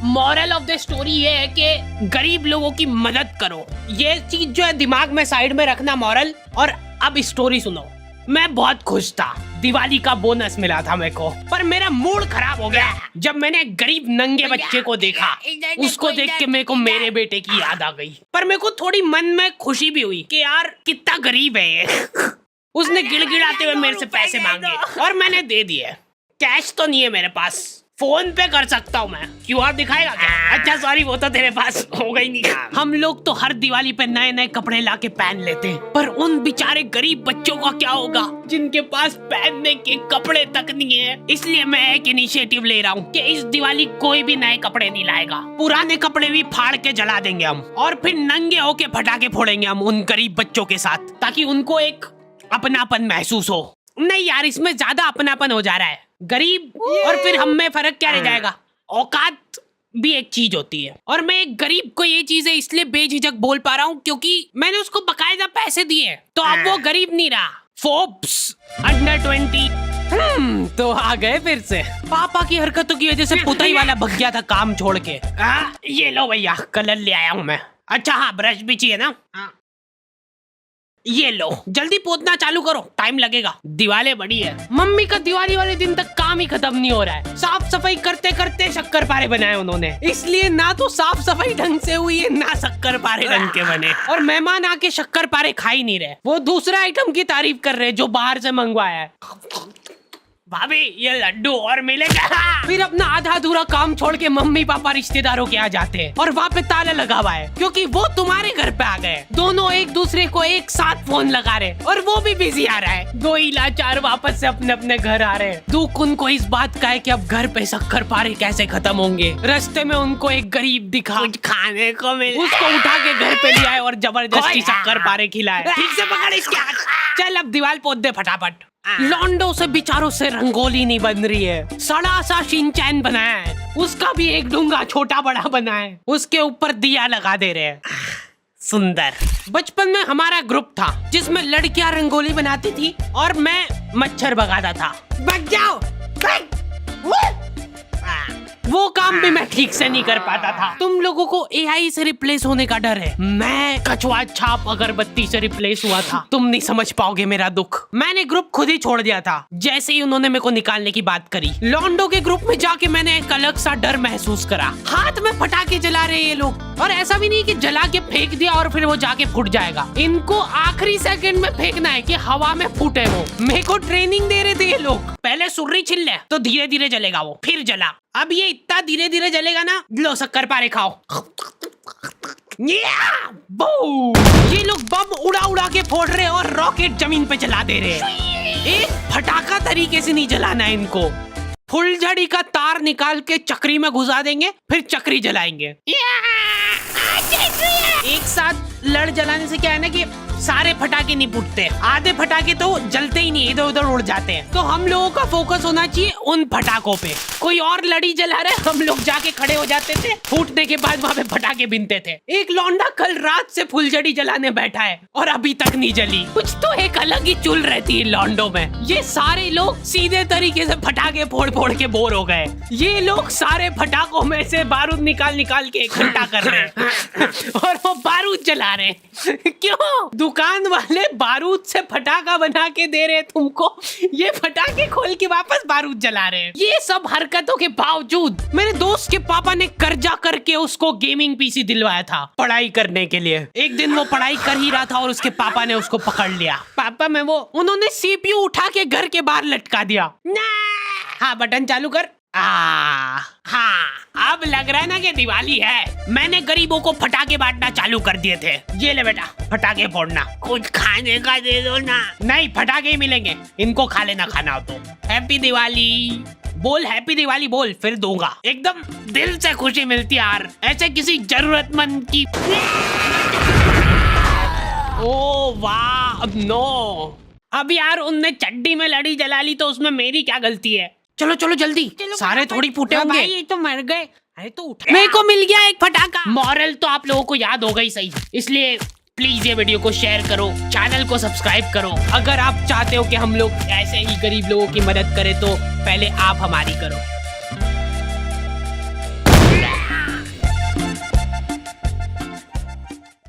Moral of the story ये है कि गरीब लोगों की मदद करो। ये चीज जो है दिमाग में साइड में रखना मॉरल। और अब स्टोरी सुनो। मैं बहुत खुश था, दिवाली का बोनस मिला था मेरे को, पर मेरा मूड खराब हो गया जब मैंने गरीब नंगे बच्चे को देखा। उसको देख के मेरे को मेरे बेटे की याद आ गई, पर मेरे को थोड़ी मन में खुशी भी हुई कि यार कितना गरीब है ये। उसने गिड़गिड़ाते हुए मेरे से पैसे मांगे और मैंने दे दिए। कैश तो नहीं है मेरे पास, फोन पे कर सकता हूँ मैं। क्यूआर दिखाएगा क्या? अच्छा सॉरी, वो तो तेरे पास होगा ही नहीं। हम लोग तो हर दिवाली पे नए नए कपड़े लाके पहन लेते हैं, पर उन बेचारे गरीब बच्चों का क्या होगा जिनके पास पहनने के कपड़े तक नहीं है। इसलिए मैं एक इनिशिएटिव ले रहा हूँ कि इस दिवाली कोई भी नए कपड़े नहीं लाएगा। पुराने कपड़े भी फाड़ के जला देंगे हम, और फिर नंगे होके पटाखे फोड़ेंगे हम उन गरीब बच्चों के साथ, ताकि उनको एक अपनापन महसूस हो। नहीं यार, इसमें ज्यादा अपनापन हो जा रहा है। गरीब और फिर हम में फर्क क्या रह जाएगा? औकात भी एक चीज होती है, और मैं एक गरीब को ये चीजें इसलिए बेझिझक बोल पा रहा हूँ क्योंकि मैंने उसको बकायदा पैसे दिए, तो अब वो गरीब नहीं रहा। फोर्ब्स अंडर 20 तो आ गए फिर से। पापा की हरकतों की वजह से पुताई वाला भग गया था काम छोड़ के। ये लो भैया, कलर ले आया हूँ मैं। अच्छा हाँ, ब्रश भी चाहिए ना? ये लो, जल्दी पोतना चालू करो, टाइम लगेगा। दिवाली बड़ी है। मम्मी का दिवाली वाले दिन तक काम ही खत्म नहीं हो रहा है। साफ सफाई करते करते शक्कर पारे बनाए उन्होंने, इसलिए ना तो साफ सफाई ढंग से हुई है ना शक्कर पारे ढंग के बने। और मेहमान आके शक्कर पारे खा ही नहीं रहे, वो दूसरा आइटम की तारीफ कर रहे जो बाहर से मंगवाया है। भाभी ये लड्डू और मिलेगा। फिर अपना आधा अधूरा काम छोड़ के मम्मी पापा रिश्तेदारों के आ जाते हैं, और वहाँ पे ताला लगा हुआ है क्योंकि वो तुम्हारे घर पे आ गए। दोनों एक दूसरे को एक साथ फोन लगा रहे, और वो भी बिजी आ रहा है। दो ही लाचार वापस से अपने अपने घर आ रहे हैं। दुख उनको इस बात का है कि अब घर पे शक्कर पारे कैसे खत्म होंगे। रास्ते में उनको एक गरीब दिखा, कुछ खाने को मिला, उसको उठा के घर पे ले आए और जबरदस्ती शक्कर पारे खिलाए। ठीक से पकड़ इसके हाथ। चल अब दीवार पोत दे फटाफट। लॉन्डो से बेचारों से रंगोली नहीं बन रही है, सड़ा सा शिनचैन बनाया है, उसका भी एक डूंगा छोटा बड़ा बना है, उसके ऊपर दिया लगा दे रहे हैं। सुंदर। बचपन में हमारा ग्रुप था जिसमें लड़कियां रंगोली बनाती थी और मैं मच्छर भगाता था। भाग जाओ। वो काम भी मैं ठीक से नहीं कर पाता था। तुम लोगों को एआई से रिप्लेस होने का डर है, मैं कछुआ छाप अगरबत्ती से रिप्लेस हुआ था। तुम नहीं समझ पाओगे मेरा दुख। मैंने ग्रुप खुद ही छोड़ दिया था जैसे ही उन्होंने मेरे को निकालने की बात करी। लॉन्डो के ग्रुप में जाके मैंने एक अलग सा डर महसूस करा। हाथ में पटाखे जला रहे ये लोग, और ऐसा भी नहीं कि जला के फेंक दिया और फिर वो जाके फूट जाएगा। इनको आखिरी सेकंड में फेंकना है कि हवा में फूटे वो। मेरे को ट्रेनिंग दे रहे थे ये लोग। पहले सुर्री छिल ले तो धीरे धीरे जलेगा वो, फिर जला। अब ये इतना धीरे धीरे जलेगा ना, लो शक्कर पारे खाओ। ये लोग बम उड़ा उड़ा के फोड़ रहे और रॉकेट जमीन पे चला दे रहे हैं। एक फटाका तरीके से नहीं जलाना है इनको। फुलझड़ी का तार निकाल के चक्री में घुसा देंगे, फिर चक्री जलाएंगे। एक साथ लड़ जलाने से क्या है ना कि सारे फटाके नहीं फूटते, आधे फटाके तो जलते ही नहीं, इधर उधर उड़ जाते हैं। तो हम लोगों का फोकस होना चाहिए उन फटाकों पे। कोई और लड़ी जला रहा है, हम लोग जाके खड़े हो जाते थे, फूटने के बाद वहाँ पे फटाके बिनते थे। एक लौंडा कल रात से फुलझड़ी जलाने बैठा है और अभी तक नहीं जली। कुछ तो एक अलग ही चुल रहती है लौंडों में। ये सारे लोग सीधे तरीके से फटाके फोड़ फोड़ के बोर हो गए। ये लोग सारे फटाकों में से बारूद निकाल निकाल के इकट्ठा कर रहे हैं और वो बारूद जला रहे हैं। क्यों? दुकान वाले बारूद से फटाका बना के दे रहे तुमको, ये फटाके खोल के वापस बारूद जला रहे हैं। ये सब हरकतों के बावजूद मेरे दोस्त के पापा ने कर्जा करके उसको गेमिंग पीसी दिलवाया था पढ़ाई करने के लिए। एक दिन वो पढ़ाई कर ही रहा था और उसके पापा ने उसको पकड़ लिया। पापा में वो उन्होंने सीपीयू उठा के घर के बाहर लटका दिया। हाँ बटन चालू कर। हाँ अब लग रहा है ना कि दिवाली है। मैंने गरीबों को फटाके बांटना चालू कर दिए थे। ये ले बेटा फटाके फोड़ना, कुछ खाने का दे दो ना। नहीं फटाके ही मिलेंगे, इनको खा लेना खाना हो तो। हैप्पी दिवाली बोल, हैप्पी दिवाली बोल, फिर दूंगा। एकदम दिल से खुशी मिलती है यार, ऐसे किसी जरूरतमंद की। ओ वाह नो, अब यार उनने चड्डी में लड़ी जला ली तो उसमें मेरी क्या गलती है। चलो चलो जल्दी, सारे थोड़ी फूटे होंगे। ये तो मर गए। अरे तो उठ, मेरे को मिल गया एक फटाका। मॉरल तो आप लोगों को याद होगा ही सही, इसलिए प्लीज ये वीडियो को शेयर करो, चैनल को सब्सक्राइब करो। अगर आप चाहते हो कि हम लोग ऐसे ही गरीब लोगों की मदद करें तो पहले आप हमारी करो।